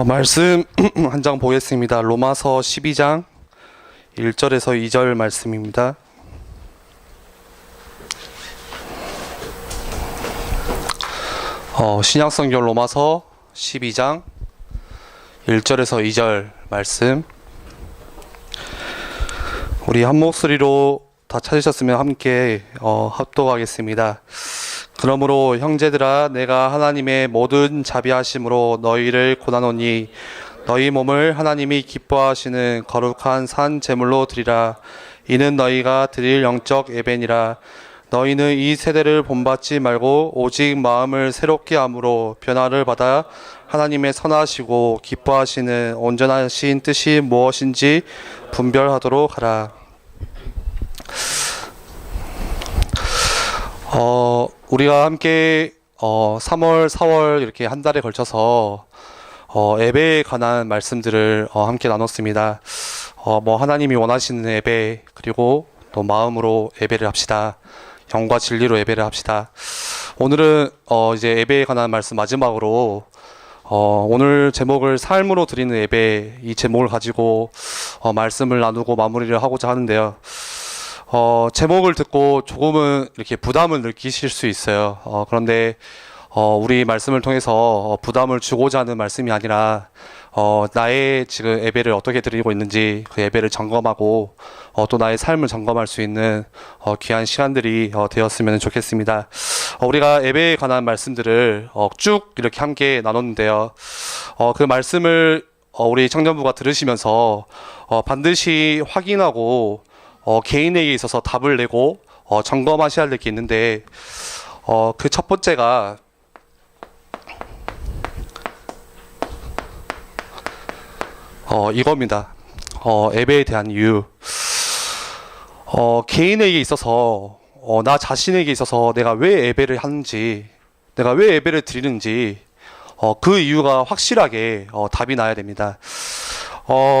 말씀 한 장 보겠습니다. 로마서 12장 1절에서 2절 말씀입니다. 신약성경 로마서 12장 1절에서 2절 말씀. 우리 한 목소리로 다 찾으셨으면 함께 합독하겠습니다. 그러므로 형제들아, 내가 하나님의 모든 자비하심으로 너희를 고난하노니 너희 몸을 하나님이 기뻐하시는 거룩한 산 제물로 드리라. 이는 너희가 드릴 영적 예배니라. 너희는 이 세대를 본받지 말고 오직 마음을 새롭게 함으로 변화를 받아 하나님의 선하시고 기뻐하시는 온전하신 뜻이 무엇인지 분별하도록 하라. 우리가 함께 3월, 4월 이렇게 한 달에 걸쳐서 예배에 관한 말씀들을 함께 나눴습니다. 하나님이 원하시는 예배, 그리고 또 마음으로 예배를 합시다. 영과 진리로 예배를 합시다. 오늘은 이제 예배에 관한 말씀 마지막으로 오늘 제목을 삶으로 드리는 예배, 이 제목을 가지고 말씀을 나누고 마무리를 하고자 하는데요. 제목을 듣고 조금은 이렇게 부담을 느끼실 수 있어요. 그런데 우리 말씀을 통해서 부담을 주고자 하는 말씀이 아니라 나의 지금 예배를 어떻게 드리고 있는지 그 예배를 점검하고 또 나의 삶을 점검할 수 있는 귀한 시간들이 되었으면 좋겠습니다. 우리가 예배에 관한 말씀들을 쭉 이렇게 함께 나눴는데요. 그 말씀을 우리 청년부가 들으시면서 반드시 확인하고 개인에게 있어서 답을 내고 점검하셔야 될 게 있는데 그 첫 번째가 이겁니다. 예배에 대한 이유. 개인에게 있어서 나 자신에게 있어서 내가 왜 예배를 하는지, 내가 왜 예배를 드리는지 그 이유가 확실하게 답이 나야 됩니다.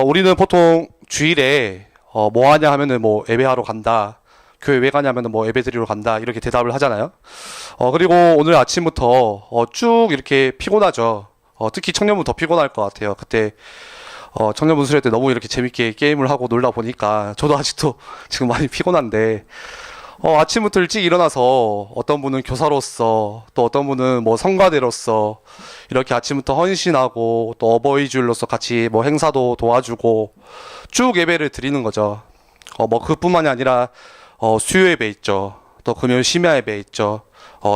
우리는 보통 주일에 뭐 하냐 하면은 뭐 예배하러 간다, 교회 왜 가냐면은 뭐 예배 드리러 간다, 이렇게 대답을 하잖아요. 그리고 오늘 아침부터 쭉 이렇게 피곤하죠. 특히 청년부 더 피곤할 것 같아요. 그때 청년부 수련 때 너무 이렇게 재밌게 게임을 하고 놀다 보니까 저도 아직도 지금 많이 피곤한데 아침부터 일찍 일어나서 어떤 분은 교사로서, 또 어떤 분은 뭐 성가대로서 이렇게 아침부터 헌신하고, 또 어버이주일로서 같이 뭐 행사도 도와주고 쭉 예배를 드리는 거죠. 그뿐만이 아니라 수요 예배 있죠. 또 금요일 심야 예배 있죠.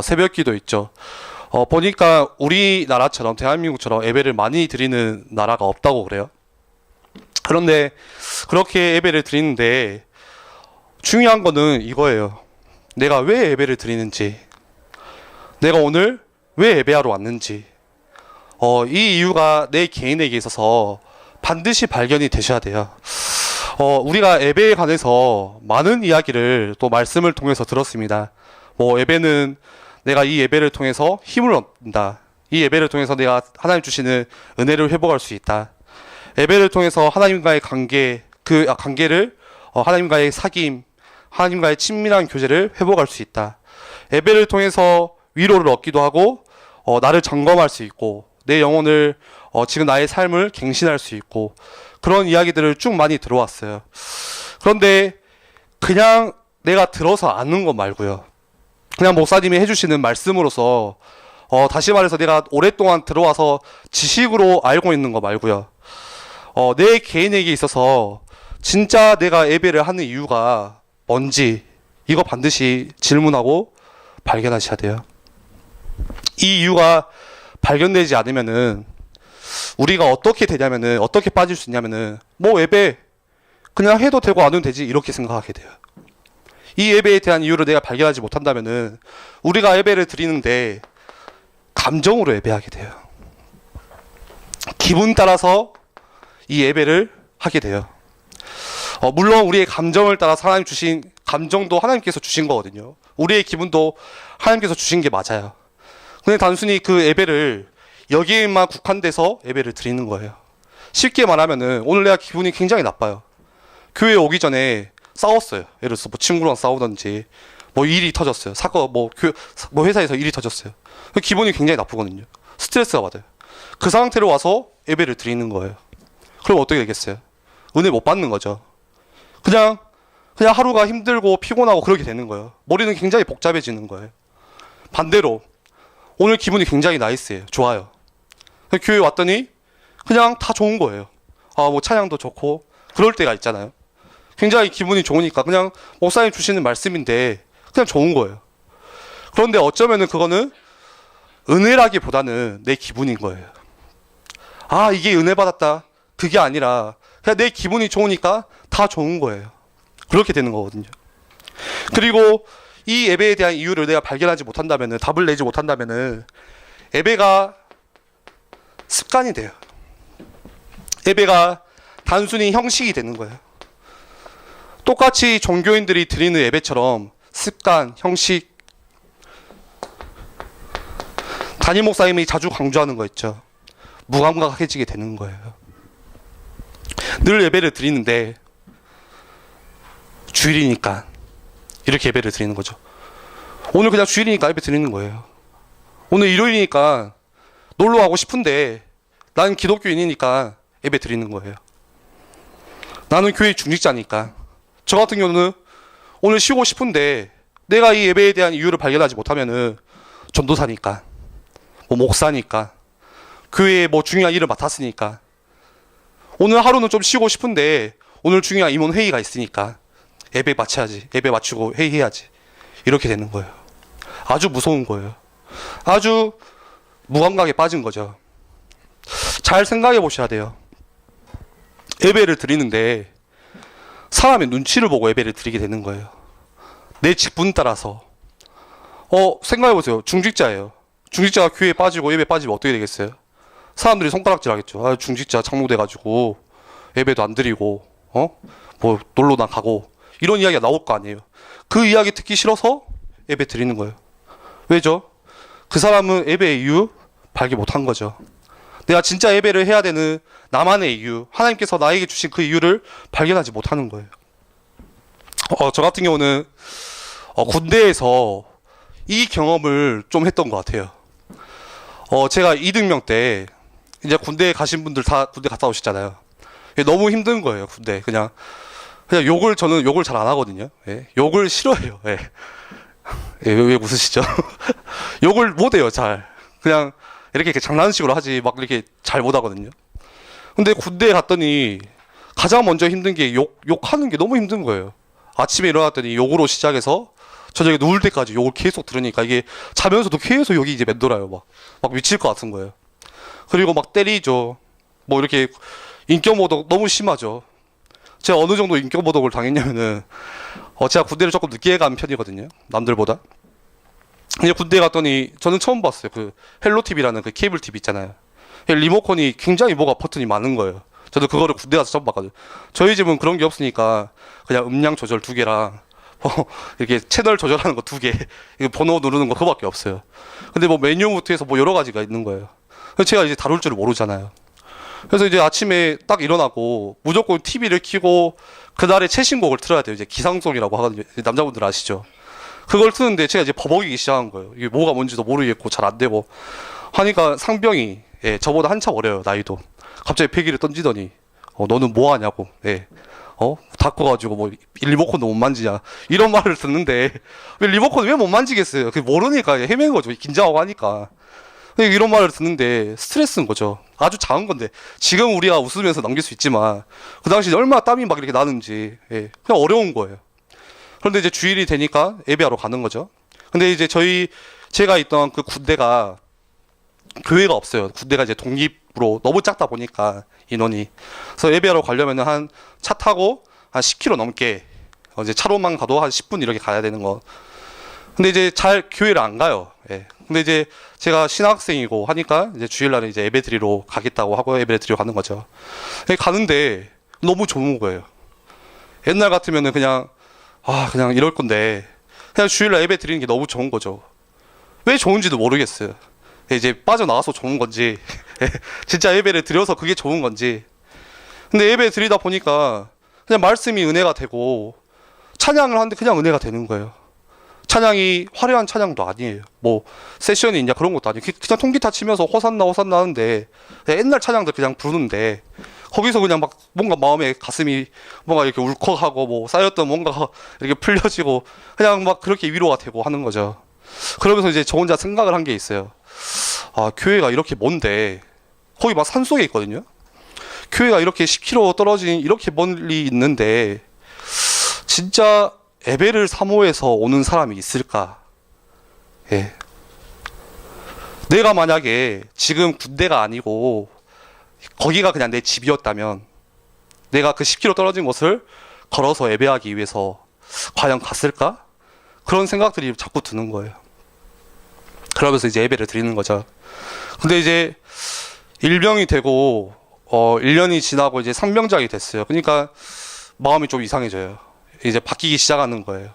새벽 기도 있죠. 보니까 우리나라처럼, 대한민국처럼 예배를 많이 드리는 나라가 없다고 그래요. 그런데 그렇게 예배를 드리는데 중요한 거는 이거예요. 내가 왜 예배를 드리는지, 내가 오늘 왜 예배하러 왔는지, 이 이유가 내 개인에게 있어서 반드시 발견이 되셔야 돼요. 우리가 예배에 관해서 많은 이야기를 또 말씀을 통해서 들었습니다. 예배는 내가 이 예배를 통해서 힘을 얻는다. 이 예배를 통해서 내가 하나님 주시는 은혜를 회복할 수 있다. 예배를 통해서 하나님과의 관계를 하나님과의 사귐, 하나님과의 친밀한 교제를 회복할 수 있다. 예배를 통해서 위로를 얻기도 하고 나를 점검할 수 있고, 내 영혼을 지금 나의 삶을 갱신할 수 있고, 그런 이야기들을 쭉 많이 들어왔어요. 그런데 그냥 내가 들어서 아는 것 말고요, 그냥 목사님이 해주시는 말씀으로서 다시 말해서 내가 오랫동안 들어와서 지식으로 알고 있는 거 말고요, 내 개인에게 있어서 진짜 내가 예배를 하는 이유가 뭔지, 이거 반드시 질문하고 발견하셔야 돼요. 이 이유가 발견되지 않으면은 우리가 어떻게 되냐면은, 어떻게 빠질 수 있냐면은, 예배 그냥 해도 되고 안 해도 되지, 이렇게 생각하게 돼요. 이 예배에 대한 이유를 내가 발견하지 못한다면은 우리가 예배를 드리는데 감정으로 예배하게 돼요. 기분 따라서 이 예배를 하게 돼요. 물론 우리의 감정을 따라 하나님 주신 감정도 하나님께서 주신 거거든요. 우리의 기분도 하나님께서 주신 게 맞아요. 근데 단순히 그 예배를 여기에만 국한돼서 예배를 드리는 거예요. 쉽게 말하면은 오늘 내가 기분이 굉장히 나빠요. 교회에 오기 전에 싸웠어요. 예를 들어서 친구랑 싸우던지 일이 터졌어요. 사건 회사에서 일이 터졌어요. 기분이 굉장히 나쁘거든요. 스트레스가 받아요. 그 상태로 와서 예배를 드리는 거예요. 그럼 어떻게 되겠어요? 은혜 못 받는 거죠. 그냥 하루가 힘들고 피곤하고 그렇게 되는 거예요. 머리는 굉장히 복잡해지는 거예요. 반대로 오늘 기분이 굉장히 나이스해요. 좋아요. 교회 왔더니 그냥 다 좋은 거예요. 뭐 찬양도 좋고 그럴 때가 있잖아요. 굉장히 기분이 좋으니까 그냥 목사님 주시는 말씀인데 그냥 좋은 거예요. 그런데 어쩌면은 그거는 은혜라기보다는 내 기분인 거예요. 이게 은혜 받았다. 그게 아니라 그냥 내 기분이 좋으니까 다 좋은 거예요. 그렇게 되는 거거든요. 그리고 이 예배에 대한 이유를 내가 발견하지 못한다면은, 답을 내지 못한다면은 예배가 습관이 돼요. 예배가 단순히 형식이 되는 거예요. 똑같이 종교인들이 드리는 예배처럼 습관, 형식, 담임 목사님이 자주 강조하는 거 있죠. 무감각해지게 되는 거예요. 늘 예배를 드리는데 주일이니까 이렇게 예배를 드리는 거죠. 오늘 그냥 주일이니까 예배 드리는 거예요. 오늘 일요일이니까 놀러 가고 싶은데 나는 기독교인이니까 예배 드리는 거예요. 나는 교회 중직자니까. 저 같은 경우는 오늘 쉬고 싶은데 내가 이 예배에 대한 이유를 발견하지 못하면은 전도사니까, 목사니까, 교회에 중요한 일을 맡았으니까, 오늘 하루는 좀 쉬고 싶은데 오늘 중요한 임원 회의가 있으니까 예배 마쳐야지, 예배 마치고 회의해야지, 이렇게 되는 거예요. 아주 무서운 거예요. 아주 무감각에 빠진 거죠. 잘 생각해 보셔야 돼요. 예배를 드리는데 사람의 눈치를 보고 예배를 드리게 되는 거예요. 내 직분 따라서. 생각해 보세요. 중직자예요. 중직자가 교회에 빠지고 예배 빠지면 어떻게 되겠어요? 사람들이 손가락질 하겠죠. 중직자 장로돼가지고 예배도 안 드리고 놀러나 가고, 이런 이야기가 나올 거 아니에요. 그 이야기 듣기 싫어서 예배 드리는 거예요. 왜죠? 그 사람은 예배의 이유 발견 못한 거죠. 내가 진짜 예배를 해야 되는 나만의 이유, 하나님께서 나에게 주신 그 이유를 발견하지 못하는 거예요. 저 같은 경우는 군대에서 이 경험을 좀 했던 것 같아요. 제가 이등병 때, 이제 군대에 가신 분들 다 군대 갔다 오셨잖아요. 너무 힘든 거예요, 군대. 그냥 저는 욕을 잘 안 하거든요. 예, 욕을 싫어해요. 예. 왜 웃으시죠? 욕을 못 해요, 잘. 그냥 이렇게 장난식으로 하지 막 이렇게 잘 못 하거든요. 근데 군대에 갔더니 가장 먼저 힘든 게 욕하는 게 너무 힘든 거예요. 아침에 일어났더니 욕으로 시작해서 저녁에 누울 때까지 욕을 계속 들으니까 이게 자면서도 계속 욕이 이제 맴돌아요. 막 미칠 것 같은 거예요. 그리고 막 때리죠. 이렇게 인격모독 너무 심하죠. 제가 어느 정도 인격모독을 당했냐면은, 제가 군대를 조금 늦게 간 편이거든요, 남들보다. 이제 군대에 갔더니 저는 처음 봤어요. 그 헬로TV라는 그 케이블 TV 있잖아요. 리모컨이 굉장히 버튼이 많은 거예요. 저도 그거를 군대 가서 처음 봤거든요. 저희 집은 그런 게 없으니까 그냥 음량 조절 2개랑 이렇게 채널 조절하는 거 2개, 번호 누르는 거 그거밖에 없어요. 근데 메뉴부터 해서 여러 가지가 있는 거예요. 그래서 제가 이제 다룰 줄을 모르잖아요. 그래서 이제 아침에 딱 일어나고 무조건 TV를 켜고 그날의 최신곡을 틀어야 돼요. 이제 기상송이라고 하거든요. 남자분들 아시죠? 그걸 트는데 제가 이제 버벅이기 시작한 거예요. 이게 뭐가 뭔지도 모르겠고 잘 안 되고 하니까 상병이, 저보다 한참 어려요, 나이도. 갑자기 패기를 던지더니 너는 뭐 하냐고. 다 커가지고 리모컨도 못 만지냐, 이런 말을 듣는데, 왜 리모컨 왜 못 만지겠어요? 그게 모르니까 헤매는 거죠. 긴장하고 하니까. 이런 말을 듣는데 스트레스인 거죠. 아주 작은 건데, 지금 우리가 웃으면서 넘길 수 있지만 그 당시 얼마나 땀이 막 이렇게 나는지, 그냥 어려운 거예요. 그런데 이제 주일이 되니까 예배하러 가는 거죠. 근데 이제 제가 있던 그 군대가 교회가 없어요. 군대가 이제 독립으로 너무 작다 보니까 인원이. 그래서 예배하러 가려면 한 차 타고 한 10km 넘게, 이제 차로만 가도 한 10분 이렇게 가야 되는 거. 근데 이제 잘 교회를 안 가요. 예. 근데 이제 제가 신학생이고 하니까 이제 주일날에 이제 예배 드리러 가겠다고 하고 예배 드리러 가는 거죠. 가는데 너무 좋은 거예요. 옛날 같으면은 그냥 이럴 건데, 그냥 주일날 예배 드리는 게 너무 좋은 거죠. 왜 좋은지도 모르겠어요. 이제 빠져나와서 좋은 건지, 진짜 예배를 드려서 그게 좋은 건지. 근데 예배 드리다 보니까 그냥 말씀이 은혜가 되고 찬양을 하는데 그냥 은혜가 되는 거예요. 찬양이 화려한 찬양도 아니에요. 뭐 세션이 있냐 그런 것도 아니에요. 그냥 통기타 치면서 호산나 호산나 하는데 옛날 찬양들 그냥 부르는데 거기서 그냥 막 뭔가 마음에 가슴이 뭔가 이렇게 울컥하고 뭐 쌓였던 뭔가 이렇게 풀려지고 그냥 막 그렇게 위로가 되고 하는 거죠. 그러면서 이제 저 혼자 생각을 한 게 있어요. 아, 교회가 이렇게 먼데 거기 막 산속에 있거든요. 교회가 이렇게 10km 떨어진 이렇게 멀리 있는데 진짜 예배를 사모해서 오는 사람이 있을까? 예. 내가 만약에 지금 군대가 아니고 거기가 그냥 내 집이었다면 내가 그 10km 떨어진 곳을 걸어서 예배하기 위해서 과연 갔을까? 그런 생각들이 자꾸 드는 거예요. 그러면서 이제 예배를 드리는 거죠. 근데 이제 일병이 되고 1년이 지나고 이제 상병장이 됐어요. 그러니까 마음이 좀 이상해져요. 이제 바뀌기 시작하는 거예요.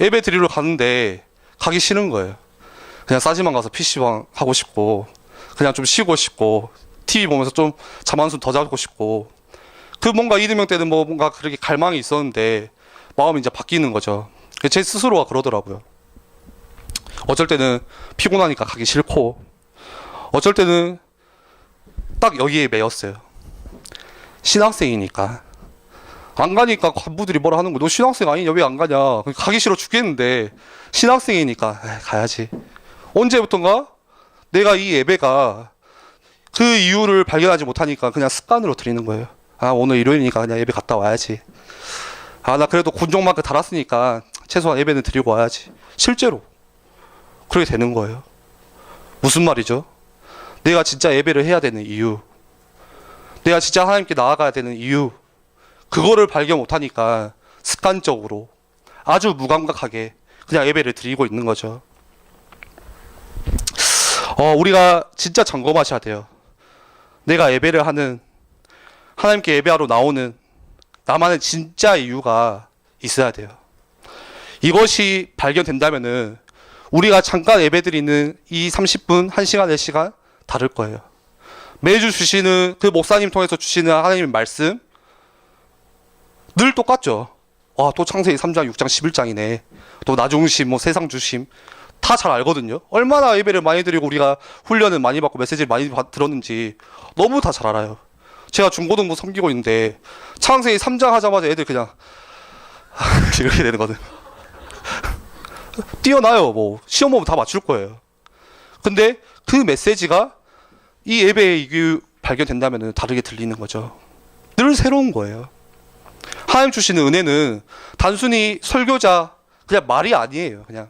예배 드리러 가는데 가기 싫은 거예요. 그냥 싸지만 가서 PC방 하고 싶고 그냥 좀 쉬고 싶고 TV 보면서 좀 잠 한숨 더 자고 싶고 그 뭔가 이듬형 때는 뭐 뭔가 그렇게 갈망이 있었는데 마음이 이제 바뀌는 거죠. 제 스스로가 그러더라고요. 어쩔 때는 피곤하니까 가기 싫고 어쩔 때는 딱 여기에 매였어요. 신학생이니까 안 가니까 간부들이 뭐라 하는 거야. 너 신학생 아니냐? 왜 안 가냐? 가기 싫어 죽겠는데 신학생이니까 가야지. 언제부턴가 내가 이 예배가 그 이유를 발견하지 못하니까 그냥 습관으로 드리는 거예요. 아, 오늘 일요일이니까 그냥 예배 갔다 와야지. 아, 나 그래도 군종마크 달았으니까 최소한 예배는 드리고 와야지. 실제로 그렇게 되는 거예요. 무슨 말이죠? 내가 진짜 예배를 해야 되는 이유, 내가 진짜 하나님께 나아가야 되는 이유, 그거를 발견 못하니까 습관적으로 아주 무감각하게 그냥 예배를 드리고 있는 거죠. 우리가 진짜 점검하셔야 돼요. 내가 예배를 하는, 하나님께 예배하러 나오는 나만의 진짜 이유가 있어야 돼요. 이것이 발견된다면은 우리가 잠깐 예배 드리는 이 30분, 1시간, 4시간 다를 거예요. 매주 주시는 그 목사님 통해서 주시는 하나님의 말씀 늘 똑같죠. 와, 또 창세기 3장, 6장, 11장이네. 또 나중심, 뭐 세상 주심 다 잘 알거든요. 얼마나 예배를 많이 드리고 우리가 훈련을 많이 받고 메시지를 많이 들었는지 너무 다 잘 알아요. 제가 중고등부 섬기고 있는데 창세기 3장 하자마자 애들 그냥 이렇게 되는 거든. 뛰어나요. 뭐 시험 보면 다 맞출 거예요. 근데 그 메시지가 이 예배에 이게 발견된다면 다르게 들리는 거죠. 늘 새로운 거예요. 하나님 주시는 은혜는 단순히 설교자 그냥 말이 아니에요. 그냥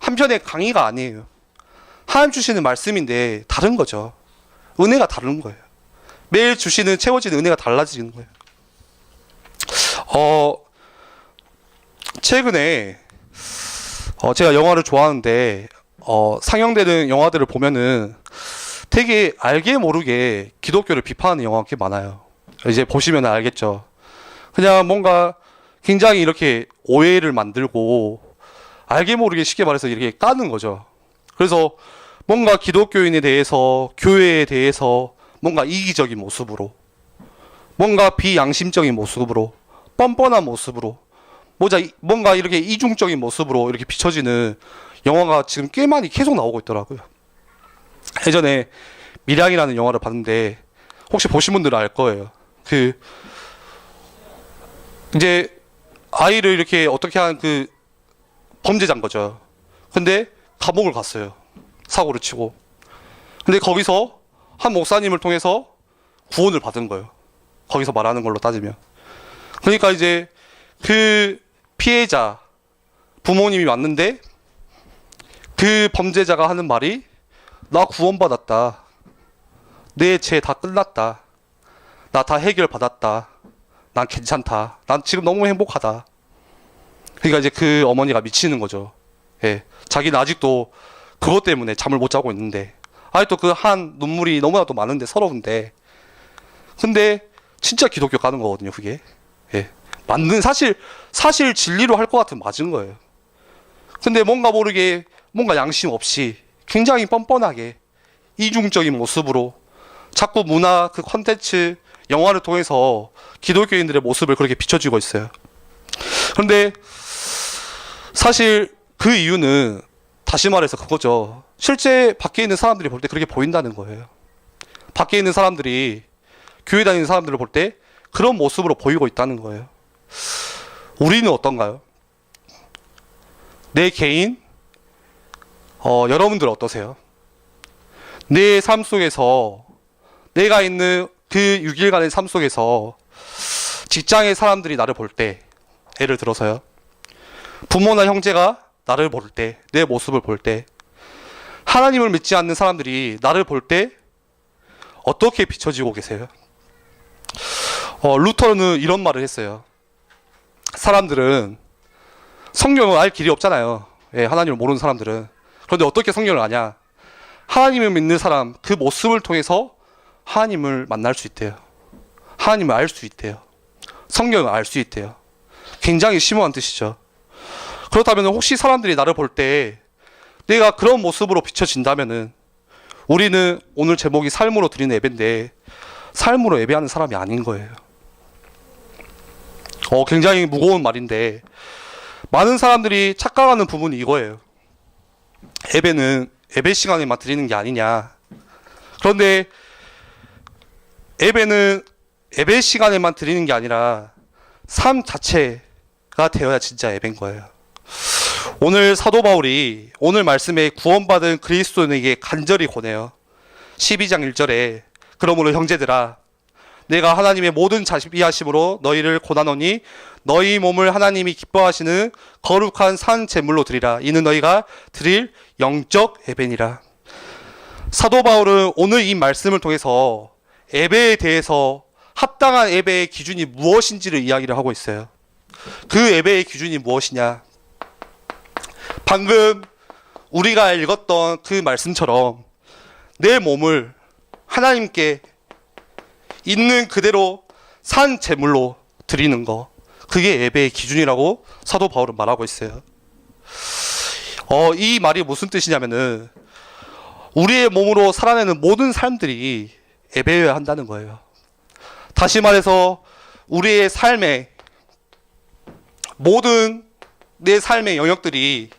한편의 강의가 아니에요. 하나님 주시는 말씀인데 다른 거죠. 은혜가 다른 거예요. 매일 주시는 채워지는 은혜가 달라지는 거예요. 최근에 제가 영화를 좋아하는데 상영되는 영화들을 보면은 되게 알게 모르게 기독교를 비판하는 영화가 꽤 많아요. 이제 보시면 알겠죠. 그냥 뭔가 굉장히 이렇게 오해를 만들고 알게 모르게 쉽게 말해서 이렇게 까는 거죠. 그래서 뭔가 기독교인에 대해서, 교회에 대해서 뭔가 이기적인 모습으로, 뭔가 비양심적인 모습으로, 뻔뻔한 모습으로, 뭔가 이렇게 이중적인 모습으로 이렇게 비춰지는 영화가 지금 꽤 많이 계속 나오고 있더라고요. 예전에 밀양이라는 영화를 봤는데 혹시 보신 분들은 알 거예요. 이제 아이를 이렇게 어떻게 한 그 범죄자인 거죠. 근데 감옥을 갔어요. 사고를 치고. 근데 거기서 한 목사님을 통해서 구원을 받은 거예요. 거기서 말하는 걸로 따지면. 그러니까 이제 그 피해자 부모님이 왔는데 그 범죄자가 하는 말이 나 구원받았다. 내 죄 다 끝났다. 나 다 해결받았다. 난 괜찮다. 난 지금 너무 행복하다. 그러니까 이제 그 어머니가 미치는 거죠. 예. 자기는 아직도 그것 때문에 잠을 못 자고 있는데 아직도 그 한 눈물이 너무나도 많은데 서러운데 근데 진짜 기독교 가는 거거든요. 그게. 예. 맞는 사실 진리로 할 것 같으면 맞은 거예요. 근데 뭔가 모르게 뭔가 양심 없이 굉장히 뻔뻔하게 이중적인 모습으로 자꾸 문화 그 컨텐츠 영화를 통해서 기독교인들의 모습을 그렇게 비춰주고 있어요. 그런데 사실 그 이유는 다시 말해서 그거죠. 실제 밖에 있는 사람들이 볼 때 그렇게 보인다는 거예요. 밖에 있는 사람들이, 교회 다니는 사람들을 볼 때 그런 모습으로 보이고 있다는 거예요. 우리는 어떤가요? 내 개인, 여러분들 어떠세요? 내 삶 속에서, 내가 있는 그 6일간의 삶 속에서 직장의 사람들이 나를 볼 때, 예를 들어서요, 부모나 형제가 나를 볼 때, 내 모습을 볼 때, 하나님을 믿지 않는 사람들이 나를 볼 때 어떻게 비춰지고 계세요? 루터는 이런 말을 했어요. 사람들은 성경을 알 길이 없잖아요. 예, 하나님을 모르는 사람들은. 그런데 어떻게 성경을 아냐? 하나님을 믿는 사람, 그 모습을 통해서 하나님을 만날 수 있대요. 하나님을 알 수 있대요. 성경을 알 수 있대요. 굉장히 심오한 뜻이죠. 그렇다면 혹시 사람들이 나를 볼 때 내가 그런 모습으로 비춰진다면은, 우리는 오늘 제목이 삶으로 드리는 예배인데 삶으로 예배하는 사람이 아닌 거예요. 굉장히 무거운 말인데, 많은 사람들이 착각하는 부분이 이거예요. 예배는 예배 시간에만 드리는 게 아니냐. 그런데 예배는 예배 시간에만 드리는 게 아니라 삶 자체가 되어야 진짜 예배인 거예요. 오늘 사도 바울이 오늘 말씀에 구원받은 그리스도인에게 간절히 권해요. 12장 1절에 그러므로 형제들아, 내가 하나님의 모든 자비하심으로 너희를 고난하노니 너희 몸을 하나님이 기뻐하시는 거룩한 산 제물로 드리라. 이는 너희가 드릴 영적 예배니라. 사도 바울은 오늘 이 말씀을 통해서 예배에 대해서 합당한 예배의 기준이 무엇인지를 이야기를 하고 있어요. 그 예배의 기준이 무엇이냐? 방금 우리가 읽었던 그 말씀처럼 내 몸을 하나님께 있는 그대로 산 제물로 드리는 거, 그게 예배의 기준이라고 사도 바울은 말하고 있어요. 이 말이 무슨 뜻이냐면은, 우리의 몸으로 살아내는 모든 삶들이 예배여야 한다는 거예요. 다시 말해서 우리의 삶의 모든 내 삶의 영역들이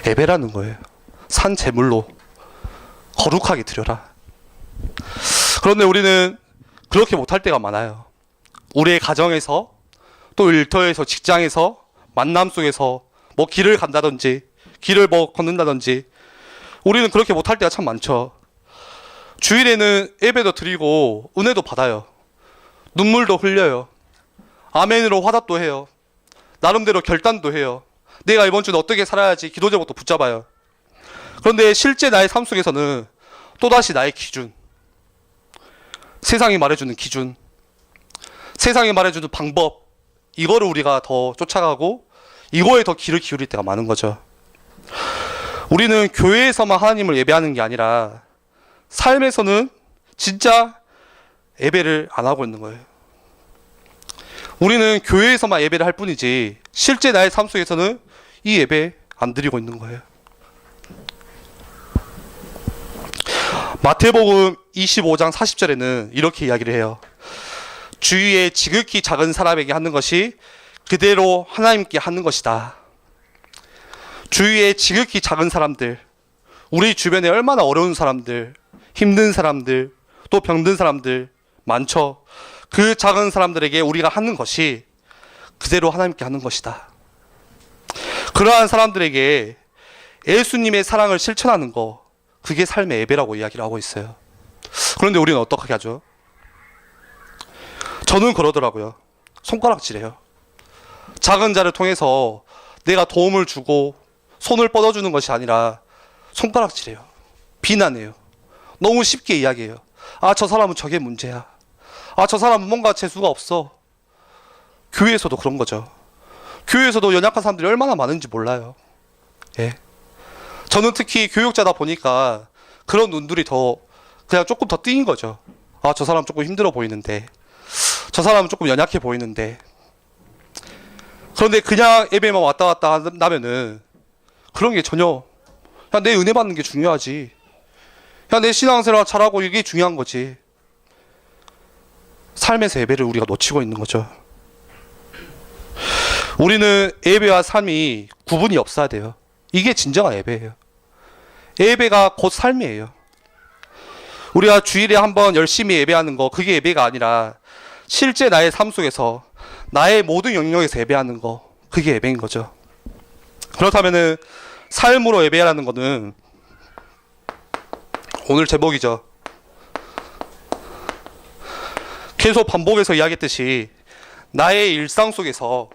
예배라는 거예요. 산 제물로 거룩하게 드려라. 그런데 우리는 그렇게 못할 때가 많아요. 우리의 가정에서, 또 일터에서, 직장에서, 만남 속에서 뭐 길을 간다든지 길을 뭐 걷는다든지, 우리는 그렇게 못할 때가 참 많죠. 주일에는 예배도 드리고 은혜도 받아요. 눈물도 흘려요. 아멘으로 화답도 해요. 나름대로 결단도 해요. 내가 이번 주는 어떻게 살아야지 기도 제목도 붙잡아요. 그런데 실제 나의 삶 속에서는 또다시 나의 기준, 세상이 말해주는 기준, 세상이 말해주는 방법, 이거를 우리가 더 쫓아가고 이거에 더 귀를 기울일 때가 많은 거죠. 우리는 교회에서만 하나님을 예배하는 게 아니라 삶에서는 진짜 예배를 안 하고 있는 거예요. 우리는 교회에서만 예배를 할 뿐이지 실제 나의 삶 속에서는 이 예배 안 드리고 있는 거예요. 마태복음 25장 40절에는 이렇게 이야기를 해요. 주위에 지극히 작은 사람에게 하는 것이 그대로 하나님께 하는 것이다. 주위에 지극히 작은 사람들, 우리 주변에 얼마나 어려운 사람들, 힘든 사람들, 또 병든 사람들 많죠. 그 작은 사람들에게 우리가 하는 것이 그대로 하나님께 하는 것이다. 그러한 사람들에게 예수님의 사랑을 실천하는 거, 그게 삶의 예배라고 이야기를 하고 있어요. 그런데 우리는 어떻게 하죠? 저는 그러더라고요. 손가락질해요. 작은 자를 통해서 내가 도움을 주고 손을 뻗어주는 것이 아니라 손가락질해요. 비난해요. 너무 쉽게 이야기해요. 아, 저 사람은 저게 문제야. 아, 저 사람은 뭔가 재수가 없어. 교회에서도 그런 거죠. 교회에서도 연약한 사람들이 얼마나 많은지 몰라요. 예. 저는 특히 교육자다 보니까 그런 눈들이 그냥 조금 더 띄인 거죠. 아, 저 사람 조금 힘들어 보이는데, 저 사람은 조금 연약해 보이는데. 그런데 그냥 예배만 왔다 갔다 한다면은 그런 게 전혀, 그냥 내 은혜 받는 게 중요하지. 그냥 내 신앙생활 잘하고 이게 중요한 거지. 삶에서 예배를 우리가 놓치고 있는 거죠. 우리는 예배와 삶이 구분이 없어야 돼요. 이게 진정한 예배예요. 예배가 곧 삶이에요. 우리가 주일에 한번 열심히 예배하는 거, 그게 예배가 아니라 실제 나의 삶 속에서 나의 모든 영역에서 예배하는 거, 그게 예배인 거죠. 그렇다면은 삶으로 예배하라는 거는 오늘 제목이죠. 계속 반복해서 이야기했듯이 나의 일상 속에서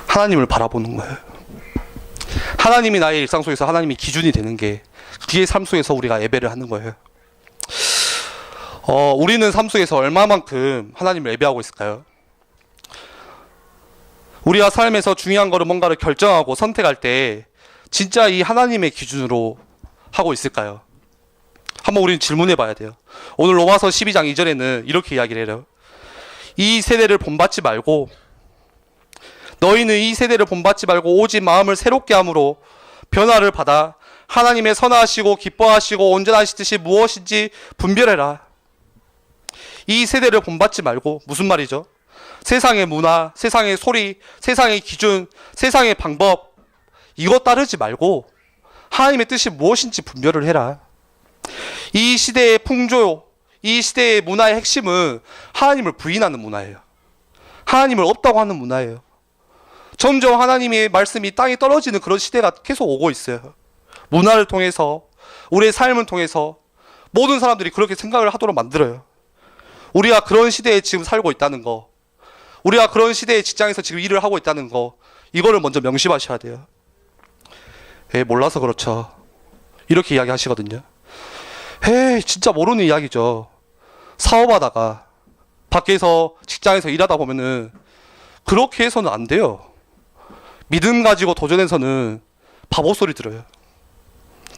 하나님을 바라보는 거예요. 하나님이 나의 일상 속에서 하나님이 기준이 되는 게, 그게 삶 속에서 우리가 예배를 하는 거예요. 우리는 삶 속에서 얼마만큼 하나님을 예배하고 있을까요? 우리가 삶에서 중요한 거를 뭔가를 결정하고 선택할 때 진짜 이 하나님의 기준으로 하고 있을까요? 한번 우리는 질문해 봐야 돼요. 오늘 로마서 12장 2절에는 이렇게 이야기를 해요. 이 세대를 본받지 말고, 너희는 이 세대를 본받지 말고 오직 마음을 새롭게 함으로 변화를 받아 하나님의 선하시고 기뻐하시고 온전하신 뜻이 무엇인지 분별해라. 이 세대를 본받지 말고, 무슨 말이죠? 세상의 문화, 세상의 소리, 세상의 기준, 세상의 방법, 이거 따르지 말고 하나님의 뜻이 무엇인지 분별을 해라. 이 시대의 풍조, 이 시대의 문화의 핵심은 하나님을 부인하는 문화예요. 하나님을 없다고 하는 문화예요. 점점 하나님의 말씀이 땅에 떨어지는 그런 시대가 계속 오고 있어요. 문화를 통해서, 우리의 삶을 통해서 모든 사람들이 그렇게 생각을 하도록 만들어요. 우리가 그런 시대에 지금 살고 있다는 거, 우리가 그런 시대의 직장에서 지금 일을 하고 있다는 거, 이거를 먼저 명심하셔야 돼요. 몰라서 그렇죠. 이렇게 이야기하시거든요. 진짜 모르는 이야기죠. 사업하다가 밖에서 직장에서 일하다 보면은 그렇게 해서는 안 돼요. 믿음 가지고 도전해서는 바보 소리 들어요.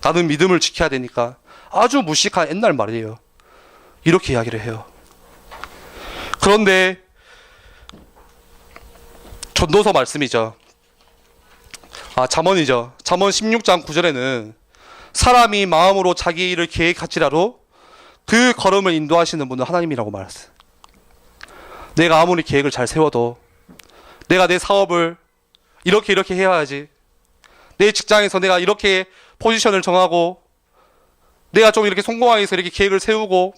나는 믿음을 지켜야 되니까. 아주 무식한 옛날 말이에요. 이렇게 이야기를 해요. 그런데 전도서 말씀이죠. 잠언이죠. 잠언 16장 9절에는 사람이 마음으로 자기 일을 계획할지라도 그 걸음을 인도하시는 분은 하나님이라고 말했어요. 내가 아무리 계획을 잘 세워도, 내가 내 사업을 이렇게 해야지, 내 직장에서 내가 이렇게 포지션을 정하고, 내가 좀 이렇게 성공하기 위해서 이렇게 계획을 세우고,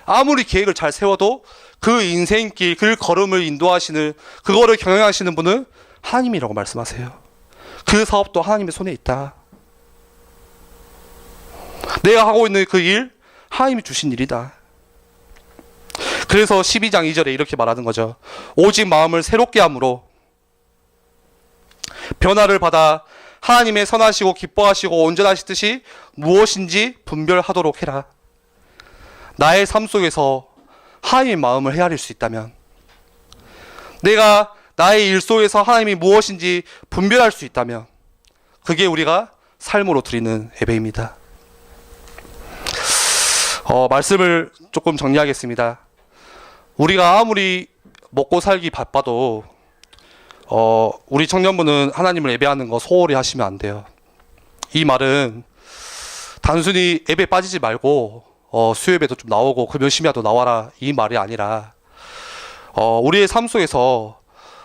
아무리 계획을 잘 세워도 그 인생길, 그 걸음을 인도하시는, 그거를 경영하시는 분은 하나님이라고 말씀하세요. 그 사업도 하나님의 손에 있다. 내가 하고 있는 그 일, 하나님이 주신 일이다. 그래서 12장 2절에 이렇게 말하는 거죠. 오직 마음을 새롭게 함으로 변화를 받아 하나님의 선하시고 기뻐하시고 온전하신 뜻이 무엇인지 분별하도록 해라. 나의 삶 속에서 하나님의 마음을 헤아릴 수 있다면, 내가 나의 일 속에서 하나님이 무엇인지 분별할 수 있다면, 그게 우리가 삶으로 드리는 예배입니다. 말씀을 조금 정리하겠습니다. 우리가 아무리 먹고 살기 바빠도 우리 청년부는 하나님을 예배하는 거 소홀히 하시면 안 돼요. 이 말은 단순히 예배 빠지지 말고 수요예배도 좀 나오고 금요 심야도 나와라, 이 말이 아니라 우리의 삶 속에서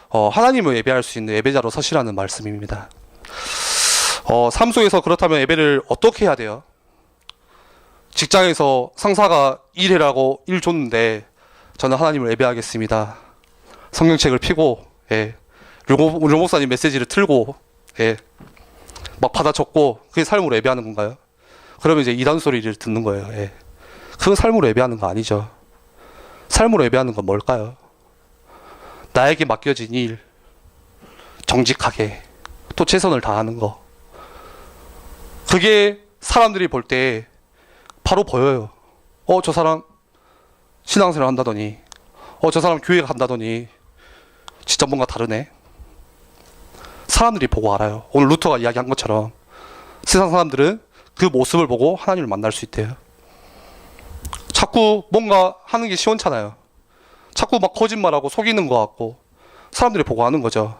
하나님을 예배할 수 있는 예배자로 서시라는 말씀입니다. 삶 속에서 그렇다면 예배를 어떻게 해야 돼요? 직장에서 상사가 일해라고 일 줬는데 저는 하나님을 예배하겠습니다. 성경책을 펴고, 류 목사님 메시지를 틀고, 막 받아 적고, 그게 삶으로 예배하는 건가요? 그러면 이제 이단 소리를 듣는 거예요. 그건 삶으로 예배하는 거 아니죠. 삶으로 예배하는 건 뭘까요? 나에게 맡겨진 일, 정직하게, 또 최선을 다하는 거. 그게 사람들이 볼 때 바로 보여요. 저 사람 신앙생활 한다더니, 저 사람 교회 간다더니 진짜 뭔가 다르네. 사람들이 보고 알아요. 오늘 루터가 이야기한 것처럼 세상 사람들은 그 모습을 보고 하나님을 만날 수 있대요. 자꾸 뭔가 하는 게 시원찮아요. 자꾸 막 거짓말하고 속이는 것 같고 사람들이 보고 아는 거죠.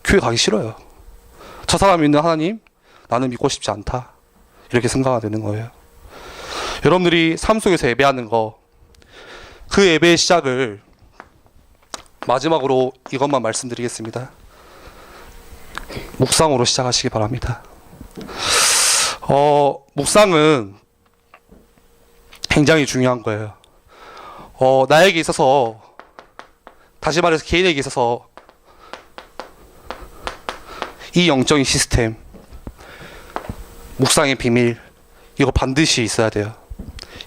교회 가기 싫어요. 저 사람이 믿는 하나님, 나는 믿고 싶지 않다. 이렇게 생각이 되는 거예요. 여러분들이 삶 속에서 예배하는 거, 그 예배의 시작을 마지막으로 이것만 말씀드리겠습니다. 묵상으로 시작하시기 바랍니다. 묵상은 굉장히 중요한 거예요. 나에게 있어서, 다시 말해서 개인에게 있어서 이 영적인 시스템, 묵상의 비밀, 이거 반드시 있어야 돼요.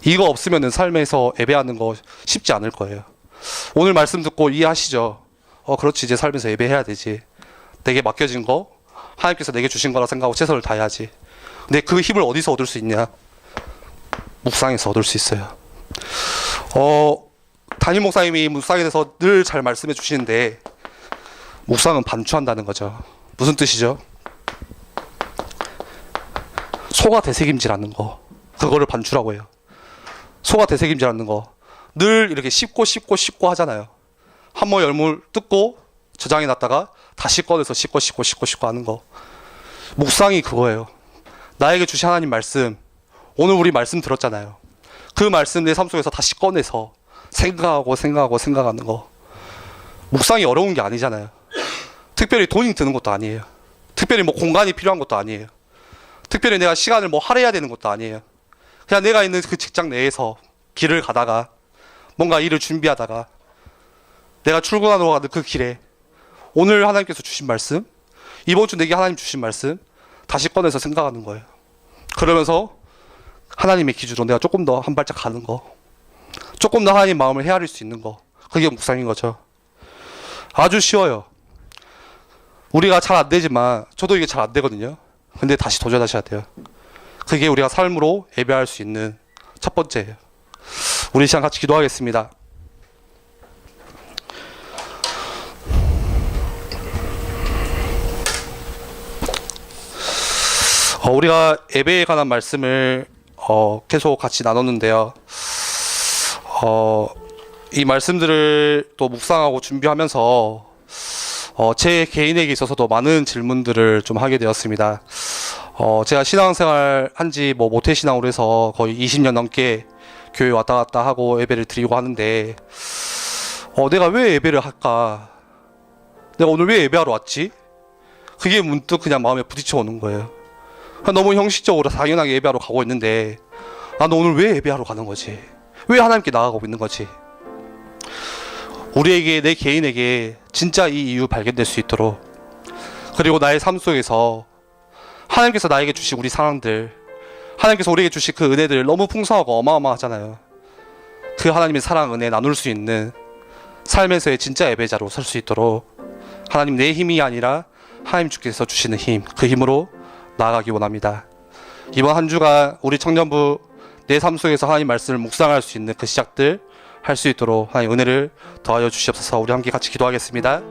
이거 없으면은 삶에서 예배하는 거 쉽지 않을 거예요. 오늘 말씀 듣고 이해하시죠? 그렇지, 이제 삶에서 예배해야 되지. 내게 맡겨진 거, 하나님께서 내게 주신 거라 생각하고 최선을 다해야지. 근데 그 힘을 어디서 얻을 수 있냐? 묵상에서 얻을 수 있어요. 담임 목사님이 묵상에 대해서 늘 잘 말씀해 주시는데, 묵상은 반추한다는 거죠. 무슨 뜻이죠? 소가 되새김질 않는 거, 그거를 반추라고 해요. 소가 되새김질 않는 거, 늘 이렇게 씹고 하잖아요. 한 번 열물 뜯고 저장해 놨다가 다시 꺼내서 씹고 하는 거. 묵상이 그거예요. 나에게 주신 하나님 말씀, 오늘 우리 말씀 들었잖아요. 그 말씀 내 삶 속에서 다시 꺼내서 생각하는 거. 묵상이 어려운 게 아니잖아요. 특별히 돈이 드는 것도 아니에요. 특별히 뭐 공간이 필요한 것도 아니에요. 특별히 내가 시간을 뭐 할애해야 되는 것도 아니에요. 그냥 내가 있는 그 직장 내에서 길을 가다가 뭔가 일을 준비하다가 내가 출근하러 가는 그 길에 오늘 하나님께서 주신 말씀, 이번 주 내게 하나님 주신 말씀 다시 꺼내서 생각하는 거예요. 그러면서 하나님의 기준으로 내가 조금 더 한 발짝 가는 거, 조금 더 하나님 마음을 헤아릴 수 있는 거, 그게 묵상인 거죠. 아주 쉬워요. 우리가 잘 안 되지만, 저도 이게 잘 안 되거든요. 근데 다시 도전하셔야 돼요. 그게 우리가 삶으로 예배할 수 있는 첫 번째예요. 우리 시간 같이 기도하겠습니다. 우리가 예배에 관한 말씀을 계속 같이 나눴는데요. 이 말씀들을 또 묵상하고 준비하면서 제 개인에게 있어서도 많은 질문들을 좀 하게 되었습니다. 제가 신앙생활 한지 뭐 모태신앙으로 해서 거의 20년 넘게 교회 왔다 갔다 하고 예배를 드리고 하는데, 내가 왜 예배를 할까? 내가 오늘 왜 예배하러 왔지? 그게 문득 그냥 마음에 부딪혀 오는 거예요. 너무 형식적으로 당연하게 예배하러 가고 있는데, 나는 오늘 왜 예배하러 가는 거지? 왜 하나님께 나아가고 있는 거지? 우리에게, 내 개인에게 진짜 이 이유 발견될 수 있도록, 그리고 나의 삶 속에서 하나님께서 나에게 주신 우리 사랑들, 하나님께서 우리에게 주신 그 은혜들 너무 풍성하고 어마어마하잖아요. 그 하나님의 사랑, 은혜 나눌 수 있는 삶에서의 진짜 예배자로 설 수 있도록, 하나님 내 힘이 아니라 하나님 주께서 주시는 힘, 그 힘으로 나아가기 원합니다. 이번 한 주간 우리 청년부 내 삶 속에서 하나님 말씀을 묵상할 수 있는 그 시작들 할 수 있도록 하나님 은혜를 더하여 주시옵소서. 우리 함께 같이 기도하겠습니다.